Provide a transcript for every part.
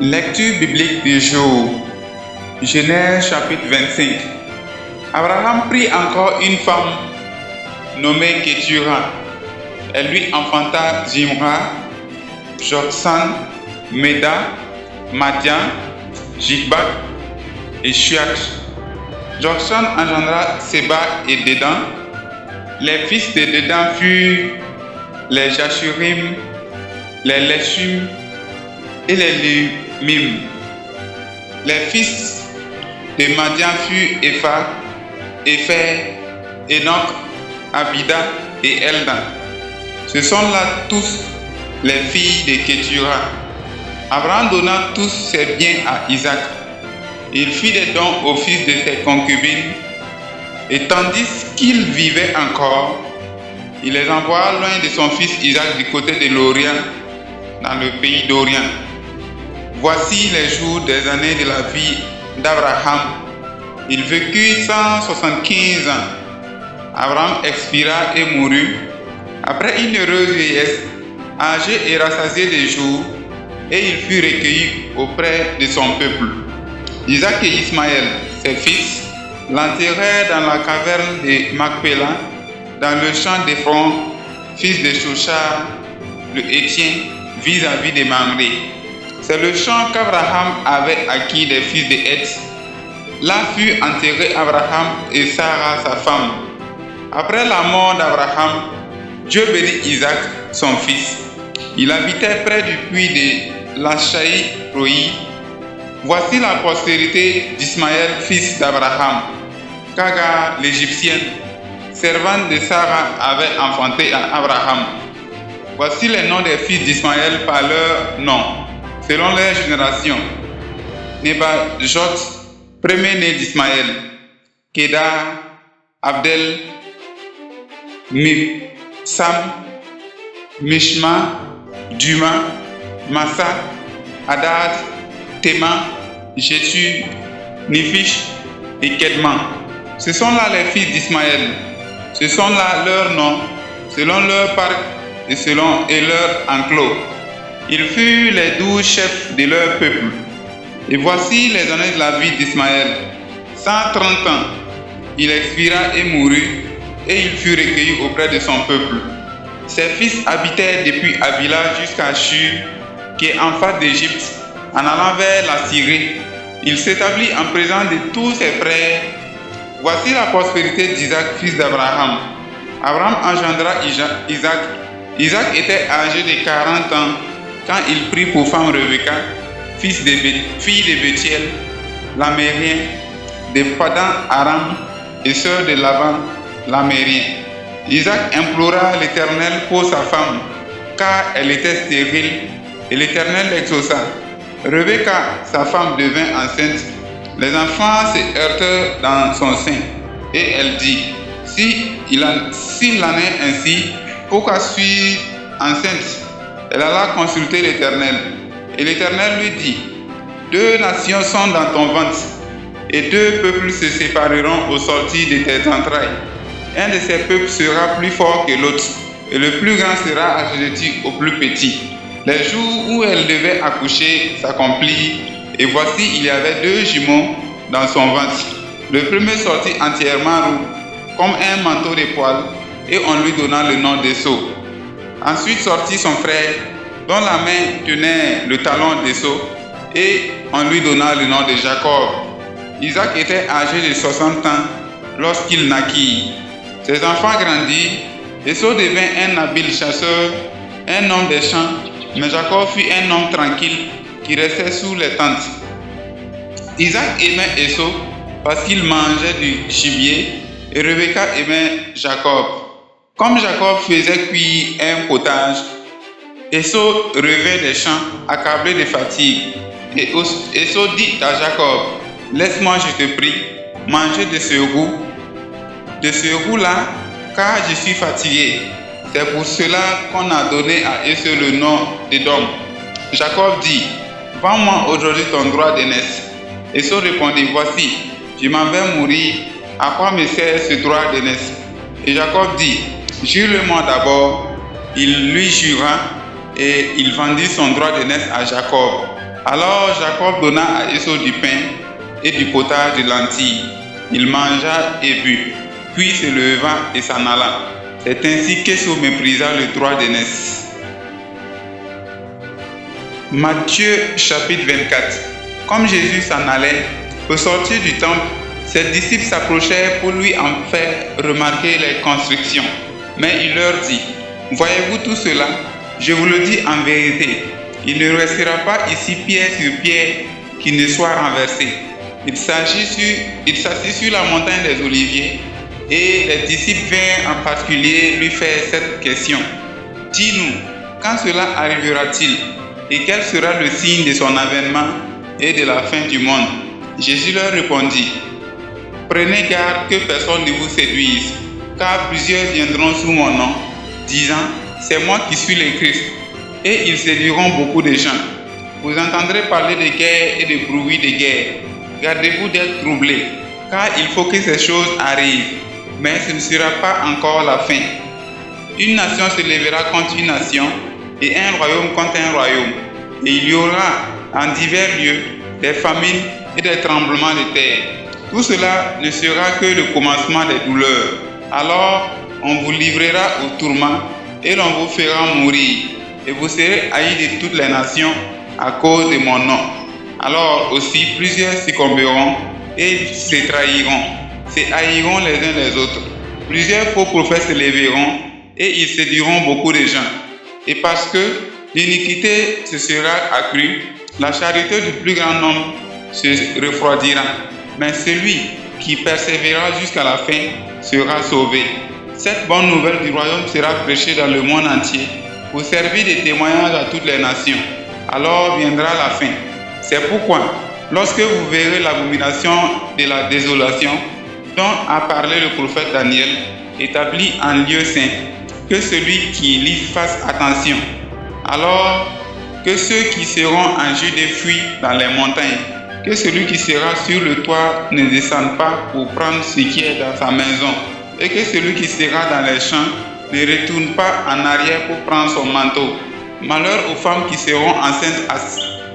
Lecture biblique du jour. Genèse chapitre 25. Abraham prit encore une femme nommée Kétura. Elle lui enfanta Zimra, Joksan, Méda, Madian, Jikbak et Shuach. Joksan engendra Séba et Dédan. Les fils de Dédan furent les Jashurim, les Leshum et les Lumim. Les fils de Madian furent Epha, Épher, Enoch, Abida et Eldan. Ce sont là tous les filles de Kétura. Abraham donna tous ses biens à Isaac. Il fit des dons aux fils de ses concubines, et tandis qu'il vivait encore, il les envoya loin de son fils Isaac du côté de l'Orient, dans le pays d'Orient. Voici les jours des années de la vie d'Abraham. Il vécut 175 ans. Abraham expira et mourut, après une heureuse vieillesse, âgé et rassasié des jours, et il fut recueilli auprès de son peuple. Isaac et Ismaël, ses fils, l'enterrèrent dans la caverne de Macpéla, dans le champ d'Éphron, fils de Shoshar, le Hétien, vis-à-vis de Mamré. C'est le champ qu'Abraham avait acquis des fils de Heth. Là fut enterré Abraham et Sarah, sa femme. Après la mort d'Abraham, Dieu bénit Isaac, son fils. Il habitait près du puits de Lachaï-Roi. Voici la postérité d'Ismaël, fils d'Abraham. Kagar, l'Égyptienne, servante de Sarah, avait enfanté à Abraham. Voici les noms des fils d'Ismaël par leur nom, selon leur génération. Nebajot, premier-né d'Ismaël, Kédar, Abdel, Mibsam, Mishma, Duma, Massa, Hadad, Téma, Jétu, Nifish et Kedman. Ce sont là les fils d'Ismaël. Ce sont là leurs noms, selon leur parc et selon leur enclos. Ils furent les 12 chefs de leur peuple. Et voici les années de la vie d'Ismaël. 130 ans. Il expira et mourut, et il fut recueilli auprès de son peuple. Ses fils habitaient depuis Avila jusqu'à Shur, qui est en face d'Égypte, en allant vers la Syrie. Il s'établit en présence de tous ses frères. Voici la prospérité d'Isaac, fils d'Abraham. Abraham engendra Isaac. Isaac était âgé de 40 ans quand il prit pour femme Rebecca, fille de Bethuel, l'Amérien, de Padan Aram et sœur de Laban, l'Amérien. Isaac implora l'Éternel pour sa femme, car elle était stérile, et l'Éternel l'exauça. Rebecca, sa femme, devint enceinte. Les enfants se heurtèrent dans son sein, et elle dit, s'il en est ainsi, pourquoi suis-je enceinte? Elle alla consulter l'Éternel, et l'Éternel lui dit, 2 nations sont dans ton ventre, et 2 peuples se sépareront au sortir de tes entrailles. Un de ces peuples sera plus fort que l'autre, et le plus grand sera assujetti au plus petit. Les jours où elle devait accoucher s'accomplirent, et voici il y avait 2 jumeaux dans son ventre. Le premier sortit entièrement roux, comme un manteau de poils, et on lui donna le nom d'Esau. Ensuite sortit son frère, dont la main tenait le talon d'Esau, et on lui donna le nom de Jacob. Isaac était âgé de 60 ans lorsqu'il naquit. Ses enfants grandirent. Esau devint un habile chasseur, un homme des champs, mais Jacob fut un homme tranquille qui restait sous les tentes. Isaac aimait Esau parce qu'il mangeait du gibier, et Rebecca aimait Jacob. Comme Jacob faisait cuire un potage, Esau revint des champs, accablé de fatigue. Et Esau dit à Jacob, laisse-moi, je te prie, manger de ce roux-là, car je suis fatigué. C'est pour cela qu'on a donné à Esau le nom d'Édom. Jacob dit, vends-moi aujourd'hui ton droit d'aînesse. Esau répondit, voici, je m'en vais mourir, à quoi me sert ce droit d'aînesse? Et Jacob dit, jure-le-moi d'abord. Il lui jura et il vendit son droit d'aînesse à Jacob. Alors Jacob donna à Esau du pain et du potage de lentilles. Il mangea et but, puis se leva et s'en alla. C'est ainsi qu'Esau méprisa le droit d'aînesse. Matthieu chapitre 24. Comme Jésus s'en allait, au sortir du temple, ses disciples s'approchèrent pour lui en faire remarquer les constructions. Mais il leur dit, « Voyez-vous tout cela? Je vous le dis en vérité, il ne restera pas ici pierre sur pierre qui ne soit renversé. » Il s'assit sur la montagne des Oliviers et les disciples vinrent en particulier lui faire cette question. « Dis-nous, quand cela arrivera-t-il et quel sera le signe de son avènement et de la fin du monde ?» Jésus leur répondit, « Prenez garde que personne ne vous séduise, car plusieurs viendront sous mon nom, disant, c'est moi qui suis le Christ, et ils séduiront beaucoup de gens. Vous entendrez parler de guerre et de bruit de guerre. Gardez-vous d'être troublés, car il faut que ces choses arrivent, mais ce ne sera pas encore la fin. Une nation se lèvera contre une nation, et un royaume contre un royaume, et il y aura en divers lieux des famines et des tremblements de terre. Tout cela ne sera que le commencement des douleurs. Alors on vous livrera au tourment et l'on vous fera mourir, et vous serez haïs de toutes les nations à cause de mon nom. Alors aussi plusieurs succomberont et se trahiront, se haïront les uns les autres. Plusieurs faux prophètes se lèveront et ils séduiront beaucoup de gens. Et parce que l'iniquité se sera accrue, la charité du plus grand nombre se refroidira. Mais celui qui persévérera jusqu'à la fin sera sauvé. Cette bonne nouvelle du royaume sera prêchée dans le monde entier pour servir de témoignage à toutes les nations. Alors viendra la fin. C'est pourquoi, lorsque vous verrez l'abomination de la désolation dont a parlé le prophète Daniel, établi en lieu saint, que celui qui lit fasse attention. Alors que ceux qui seront en Judée fuient dans les montagnes, que celui qui sera sur le toit ne descende pas pour prendre ce qui est dans sa maison, et que celui qui sera dans les champs ne retourne pas en arrière pour prendre son manteau. Malheur aux femmes qui seront enceintes, à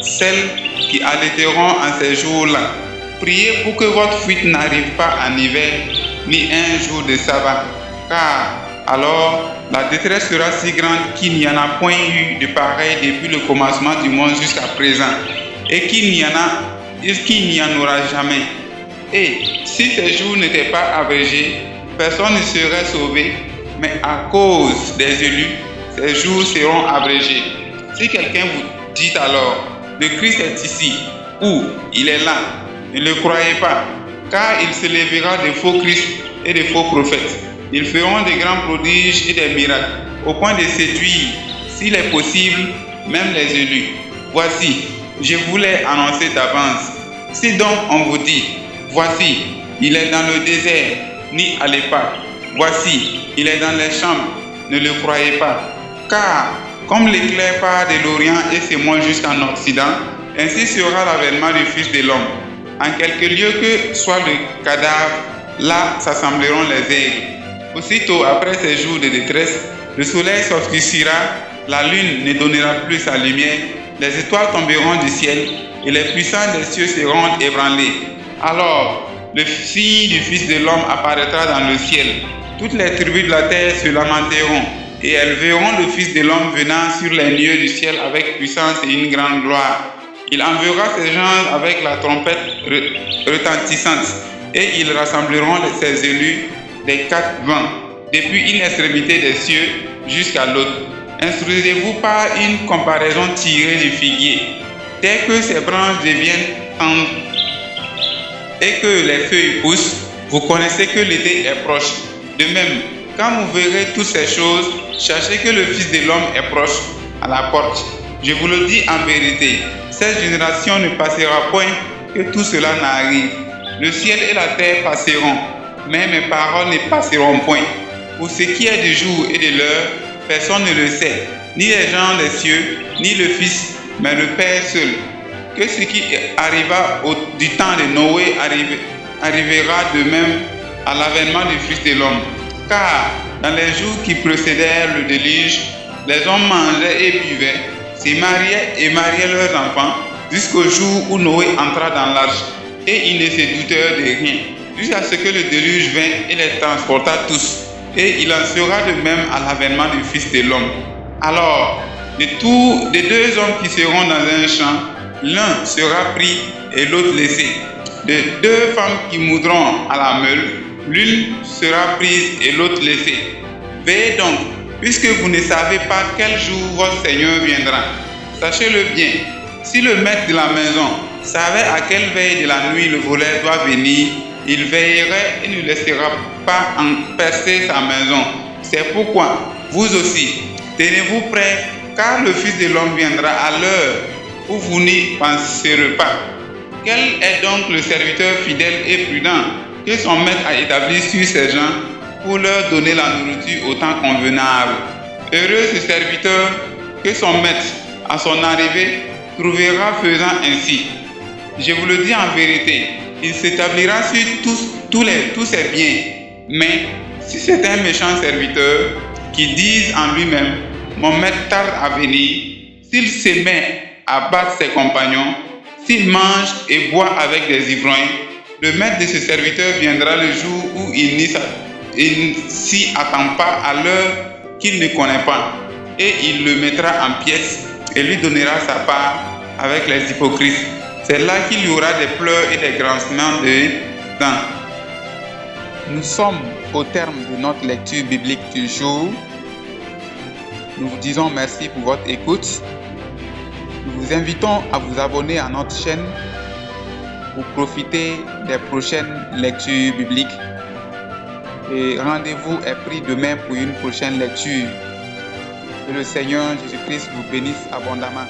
celles qui allaiteront en ces jours-là. Priez pour que votre fuite n'arrive pas en hiver, ni un jour de sabbat, car alors la détresse sera si grande qu'il n'y en a point eu de pareil depuis le commencement du monde jusqu'à présent, et qu'il n'y en aura jamais. Et si ces jours n'étaient pas abrégés, personne ne serait sauvé, mais à cause des élus, ces jours seront abrégés. Si quelqu'un vous dit alors, le Christ est ici, ou il est là, ne le croyez pas, car il se lèvera de faux Christ et de faux prophètes. Ils feront de grands prodiges et des miracles, au point de séduire, s'il est possible, même les élus. Voici, je vous l'ai annoncé d'avance. Si donc on vous dit, voici, il est dans le désert, n'y allez pas. Voici, il est dans les chambres, ne le croyez pas. Car, comme l'éclair part de l'Orient et s'émole jusqu'en Occident, ainsi sera l'avènement du Fils de l'homme. En quelque lieu que soit le cadavre, là s'assembleront les aigles. Aussitôt après ces jours de détresse, le soleil s'obscurcira, la lune ne donnera plus sa lumière, les étoiles tomberont du ciel et les puissants des cieux seront ébranlés. Alors, le signe du Fils de l'homme apparaîtra dans le ciel. Toutes les tribus de la terre se lamenteront et elles verront le Fils de l'homme venant sur les lieux du ciel avec puissance et une grande gloire. Il enverra ses gens avec la trompette retentissante et ils rassembleront ses élus des quatre vents, depuis une extrémité des cieux jusqu'à l'autre. Instruisez-vous par une comparaison tirée du figuier. Dès que ses branches deviennent tendres et que les feuilles poussent, vous connaissez que l'été est proche. De même, quand vous verrez toutes ces choses, sachez que le Fils de l'homme est proche, à la porte. Je vous le dis en vérité, cette génération ne passera point que tout cela n'arrive. Le ciel et la terre passeront, mais mes paroles ne passeront point. Pour ce qui est du jour et de l'heure, personne ne le sait, ni les gens des cieux, ni le Fils, mais le Père seul. Que ce qui arriva du temps de Noé arrivera de même à l'avènement du Fils de l'homme. Car dans les jours qui précédèrent le déluge, les hommes mangeaient et buvaient, se mariaient et mariaient leurs enfants, jusqu'au jour où Noé entra dans l'arche, et ils ne se doutèrent de rien, jusqu'à ce que le déluge vint et les transporta tous. Et il en sera de même à l'avènement du Fils de l'homme. Alors, des deux hommes qui seront dans un champ, l'un sera pris et l'autre laissé. De deux femmes qui moudront à la meule, l'une sera prise et l'autre laissée. Veillez donc, puisque vous ne savez pas quel jour votre Seigneur viendra. Sachez-le bien, si le maître de la maison savait à quelle veille de la nuit le voleur doit venir, il veillerait et ne laissera pas en percer sa maison. C'est pourquoi, vous aussi, tenez-vous prêts, car le Fils de l'homme viendra à l'heure où vous n'y penserez pas. Quel est donc le serviteur fidèle et prudent que son maître a établi sur ces gens pour leur donner la nourriture au temps convenable? Heureux ce serviteur que son maître, à son arrivée, trouvera faisant ainsi. Je vous le dis en vérité, il s'établira sur tous ses biens. Mais si c'est un méchant serviteur qui dise en lui-même, mon maître tarde à venir, s'il se met à battre ses compagnons, s'il mange et boit avec des ivrognes, le maître de ce serviteur viendra le jour où il ne s'y attend pas à l'heure qu'il ne connaît pas, et il le mettra en pièces et lui donnera sa part avec les hypocrites. C'est là qu'il y aura des pleurs et des grincements de dents. Nous sommes au terme de notre lecture biblique du jour. Nous vous disons merci pour votre écoute. Nous vous invitons à vous abonner à notre chaîne pour profiter des prochaines lectures bibliques. Et rendez-vous est pris demain pour une prochaine lecture. Que le Seigneur Jésus-Christ vous bénisse abondamment.